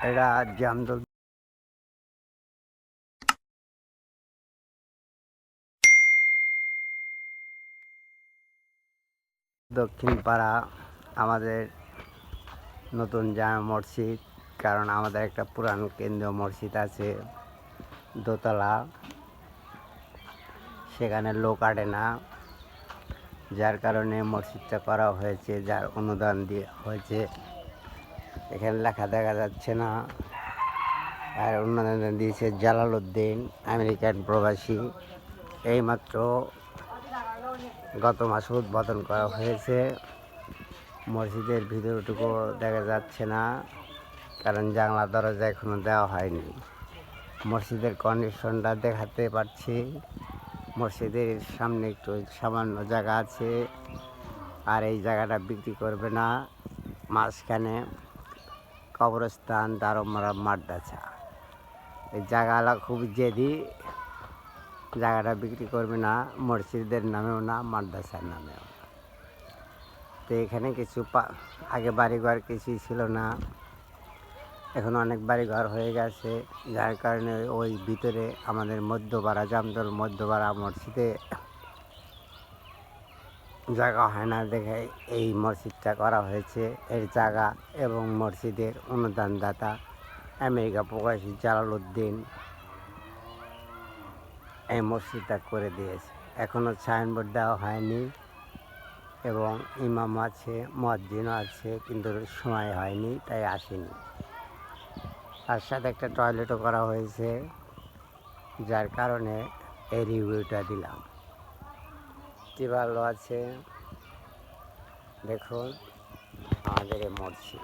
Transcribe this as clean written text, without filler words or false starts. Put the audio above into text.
এটা জামদল দক্ষিণ পাড়া আমাদের নতুন জামে মসজিদ। কারণ আমাদের একটা পুরান কেন্দ্রীয় মসজিদ আছে দোতলা, সেখানে লোক আটে না, যার কারণে মসজিদটা করা হয়েছে, যার অনুদান দিয়ে হয়েছে। এখানে লেখা দেখা যাচ্ছে না। আর অনুদান দিয়েছে জালালউদ্দিন, আমেরিকান প্রবাসী। এইমাত্র গত মাসে উদ্বোধন করা হয়েছে। মসজিদের ভিতরটুকু দেখা যাচ্ছে না, কারণ জানলা দরজা এখনো দেওয়া হয়নি। মসজিদের কন্ডিশনটা দেখাতে পারছি। মসজিদের সামনে একটু সামান্য জায়গা আছে, আর এই জায়গাটা বিক্রি করবে না। মাঝখানে কবরস্থান, দারোমারা, মাদ্রাসা, এই জায়গাটা খুব জেদি। জায়গাটা বিক্রি করবে না, মসজিদের নামেও না, মাদ্রাসার নামেও না। তো এখানে কিছু আগে বাড়িঘর কিছুই ছিল না, এখন অনেক বাড়িঘর হয়ে গেছে, যার কারণে ওই ভিতরে আমাদের মধ্যপাড়া, জামদল মধ্যপাড়া মসজিদে জায়গা হয় না দেখে এই মসজিদটা করা হয়েছে। এর জায়গা এবং মসজিদের অনুদানদাতা আমেরিকা প্রবাসী জালালউদ্দিন এই মসজিদটা করে দিয়েছে। এখনও সাইনবোর্ড দেওয়া হয়নি এবং ইমাম আছে, মুয়াজ্জিনও আছে, কিন্তু সময় হয়নি, তাই আসেনি। তার সাথে একটা টয়লেটও করা হয়েছে, যার কারণে এই রিভিউটা দিলাম। কি ভালো আছে দেখুন আমাদের এই মসজিদ।